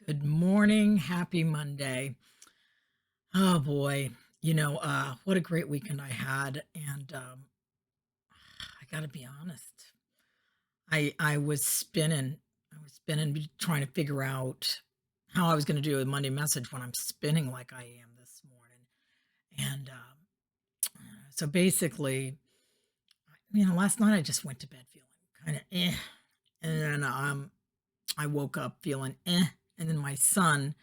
Good morning. Happy Monday. Oh boy. What a great weekend I had. And I gotta be honest. I was spinning. I was spinning, trying to figure out how I was gonna do a Monday message when I'm spinning like I am this morning. And so basically, last night I just went to bed feeling kind of and then I woke up feeling and then my son,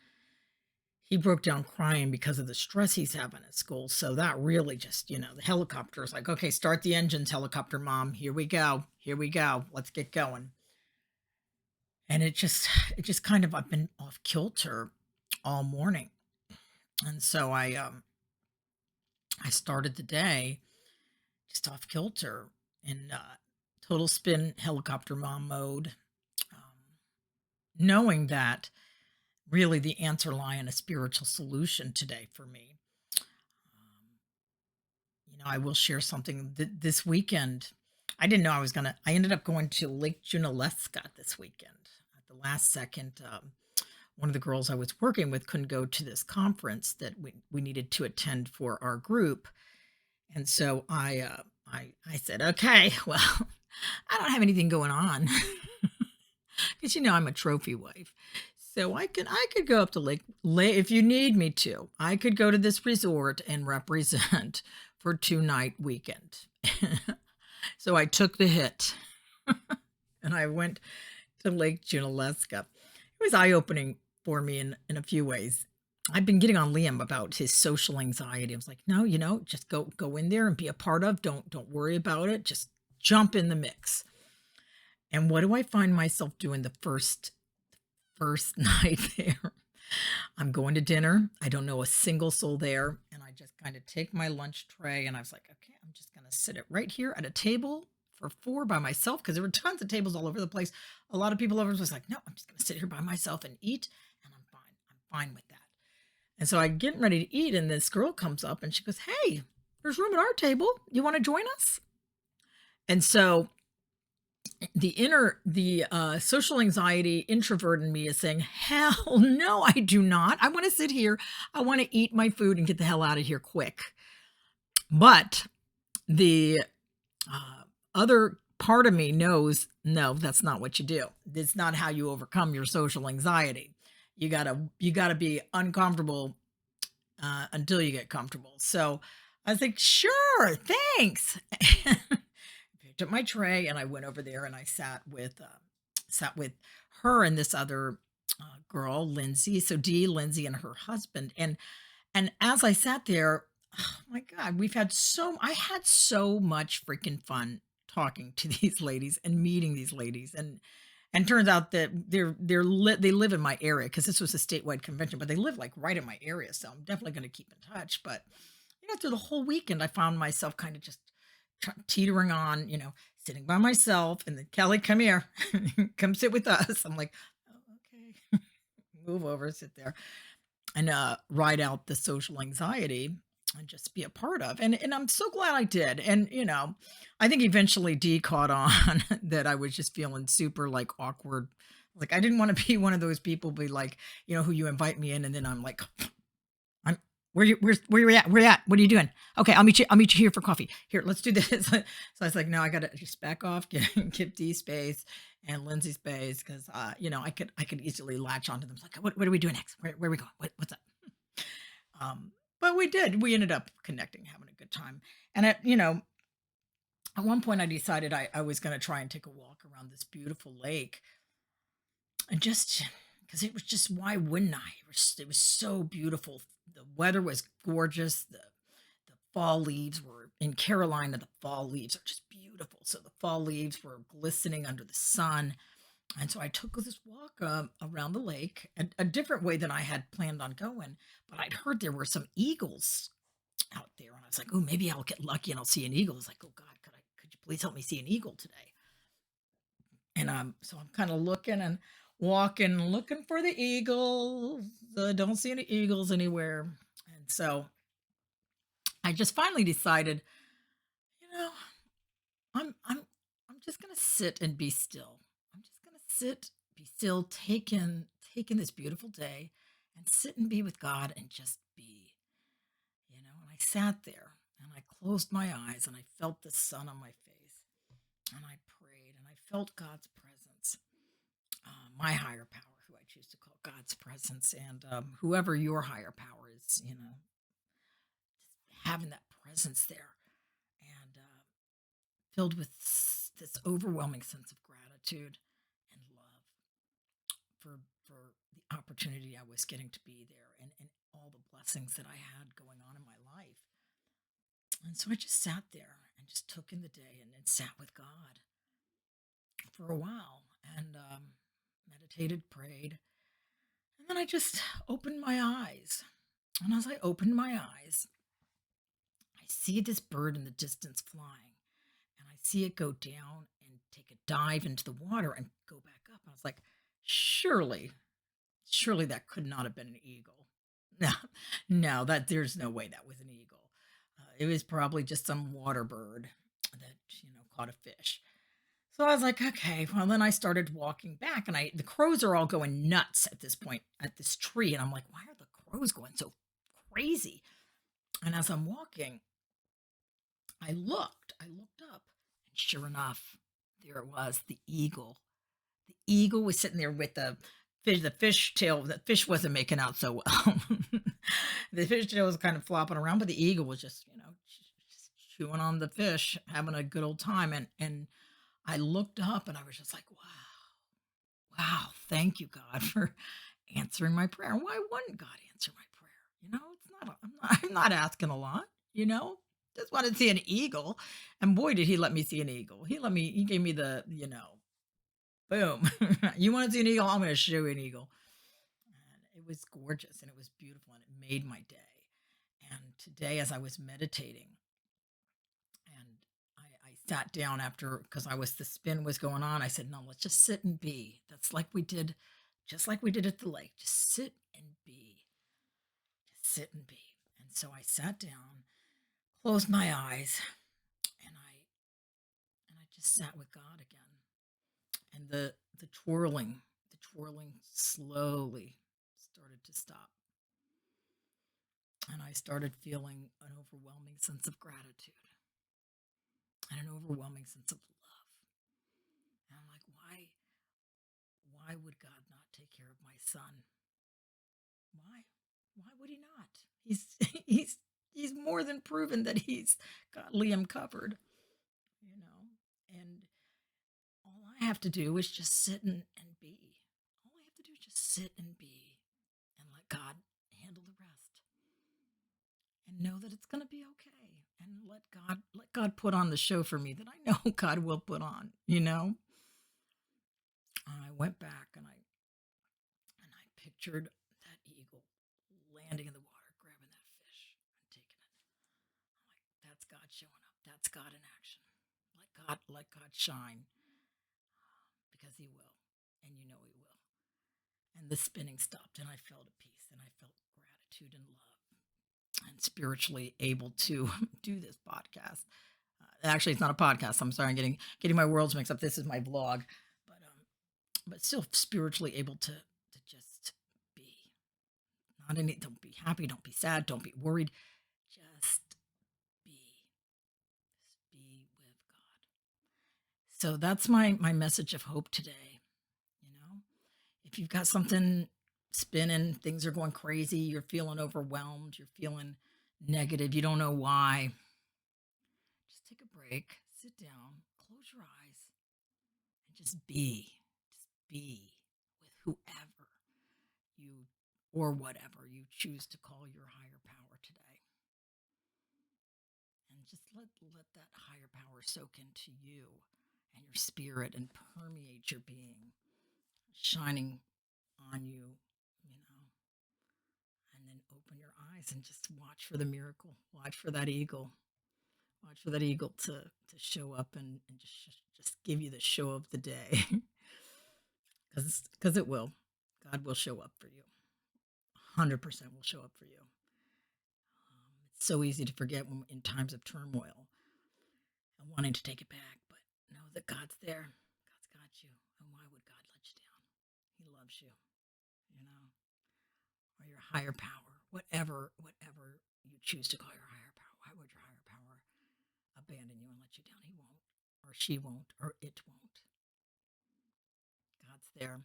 he broke down crying because of the stress he's having at school. So that really just, the helicopter is like, okay, start the engines, helicopter mom. Here we go. Here we go. Let's get going. And it just kind of, I've been off kilter all morning. And so I started the day just off kilter in total spin helicopter mom mode, um, knowing that really the answer lie in a spiritual solution today for me. Um, I will share something this weekend. I didn't know I was gonna. I ended up going to Lake Junaluska this weekend. At the last second, one of the girls I was working with couldn't go to this conference that we needed to attend for our group, and so I said, okay, well, I don't have anything going on because I'm a trophy wife. So I could go up to Lake if you need me to. I could go to this resort and represent for 2-night weekend. So I took the hit and I went to Lake Junaluska. It was eye-opening for me in a few ways. I've been getting on Liam about his social anxiety. I was like, no, just go in there and be a part of. Don't worry about it. Just jump in the mix. And what do I find myself doing the first night there? I'm going to dinner. I don't know a single soul there. And I just kind of take my lunch tray and I was like, okay, I'm just going to sit it right here at a table for four by myself because there were tons of tables all over the place. A lot of people over was like, no, I'm just going to sit here by myself and eat. And I'm fine. I'm fine with that. And so I'm getting ready to eat. And this girl comes up and she goes, hey, there's room at our table. You want to join us? And so the social anxiety introvert in me is saying, hell no, I do not. I want to sit here. I want to eat my food and get the hell out of here quick. But the other part of me knows, no, that's not what you do. It's not how you overcome your social anxiety. You gotta be uncomfortable until you get comfortable. So I was like, sure, thanks. Picked up my tray and I went over there and I sat with her and this other girl, Lindsay. So Dee, Lindsay, and her husband. And as I sat there, oh my God, I had so much freaking fun talking to these ladies and meeting these ladies. And turns out that they live in my area because this was a statewide convention, but they live like right in my area. So I'm definitely going to keep in touch. But through the whole weekend, I found myself kind of just teetering on, sitting by myself. And then Kelly, come here, come sit with us. I'm like, oh, okay, move over, sit there, and ride out the social anxiety and just be a part of. And I'm so glad I did. And I think eventually Dee caught on that I was just feeling super like awkward. Like I didn't want to be one of those people be like, who you invite me in and then I'm like, I'm where you at? Where you at? What are you doing? Okay, I'll meet you here for coffee. Here, let's do this. So I was like, no, I gotta just back off, give D space and Lindsay space because I could easily latch onto them. It's like, what are we doing next? Where are we going? What's up? But we did. We ended up connecting, having a good time. And at one point I decided I was gonna try and take a walk around this beautiful lake and just because it was just why wouldn't I? It was so beautiful. The weather was gorgeous. The fall leaves were in Carolina. The fall leaves are just beautiful. So the fall leaves were glistening under the sun. And so I took this walk around the lake, a different way than I had planned on going. But I'd heard there were some eagles out there, and I was like, "Oh, maybe I'll get lucky and I'll see an eagle." It's like, "Oh God, could you please help me see an eagle today?" And so I'm kind of looking and walking, looking for the eagles. Don't see any eagles anywhere. And so I just finally decided, you know, I'm I'm I'm just gonna sit and be still. I'm just gonna sit, be still, taking this beautiful day and sit and be with God and just be, And I sat there and I closed my eyes and I felt the sun on my face and I prayed and I felt God's presence, my higher power, who I choose to call God's presence, and whoever your higher power is, having that presence there and filled with this overwhelming sense of gratitude and love for the opportunity I was getting to be there and all the blessings that I had going on in my life. And so I just sat there and just took in the day and sat with God for a while and meditated, prayed, and then I just opened my eyes. And as I opened my eyes, I see this bird in the distance flying, and I see it go down and take a dive into the water and go back up. I was like, surely, surely that could not have been an eagle. No, no, that there's no way that was an eagle. It was probably just some water bird that caught a fish. So I was like, okay. Well, then I started walking back, and the crows are all going nuts at this point at this tree, and I'm like, why are the crows going so crazy? And as I'm walking, I looked up, and sure enough, there it was, the eagle. The eagle was sitting there with the fish tail. The fish wasn't making out so well. The fish tail was kind of flopping around, but the eagle was just, just chewing on the fish, having a good old time. And I looked up and I was just like, wow, wow, thank you, God, for answering my prayer. Why wouldn't God answer my prayer? It's not, I'm not asking a lot, you know, just wanted to see an eagle. And boy, did he let me see an eagle. He gave me boom. You want to see an eagle? I'm going to show you an eagle. And it was gorgeous and it was beautiful and it made my day. And today, as I was meditating, and I sat down after because the spin was going on. I said, no, let's just sit and be. That's like we did, just like we did at the lake. Just sit and be. Just sit and be. And so I sat down, closed my eyes, and I just sat with God again. And the twirling slowly started to stop. And I started feeling an overwhelming sense of gratitude and an overwhelming sense of love. And I'm like, why would God not take care of my son? Why? Why would he not? He's he's more than proven that he's got Liam covered, you know. And all I have to do is just sit and be. All I have to do is just sit and be and let God handle the rest. And know that it's going to be okay, and let God put on the show for me that I know God will put on. I went back and I pictured that eagle landing in the water, grabbing that fish and taking it. I'm like, that's God showing up. That's God in action. Let God shine, because he will, and he will. And the spinning stopped, and I felt a peace, and I felt gratitude and love, and spiritually able to do this podcast. Actually, it's not a podcast. I'm sorry, I'm getting my worlds mixed up. This is my vlog, but still spiritually able to just be. Not any. Don't be happy. Don't be sad. Don't be worried. Just be. Just be with God. So that's my message of hope today. You know, if you've got something spinning, things are going crazy, you're feeling overwhelmed, you're feeling negative, you don't know why, just take a break, sit down, close your eyes, and just be. Just be with whoever you or whatever you choose to call your higher power today. And just let that higher power soak into you and your spirit and permeate your being, shining on you, you know, and then open your eyes and just watch for the miracle. Watch for that eagle. Watch for that eagle to show up and just give you the show of the day. Because it will. God will show up for you. 100% will show up for you. It's so easy to forget when in times of turmoil and wanting to take it back, but know that God's there. God's got you. And why would God let you down? He loves you. you know, or your higher power, whatever you choose to call your higher power. Why would your higher power abandon you and let you down? He won't, or she won't, or it won't. God's there.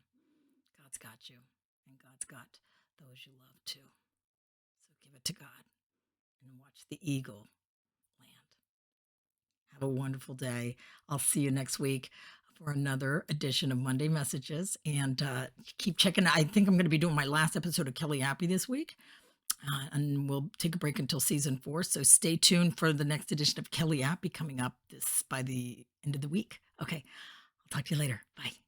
God's got you, and God's got those you love too. So give it to God and watch the eagle land. Have a wonderful day. I'll see you next week for another edition of Monday Messages. And keep checking. I think I'm going to be doing my last episode of Kelly Happy this week. And we'll take a break until season 4. So stay tuned for the next edition of Kelly Happy coming up this by the end of the week. Okay. I'll talk to you later. Bye.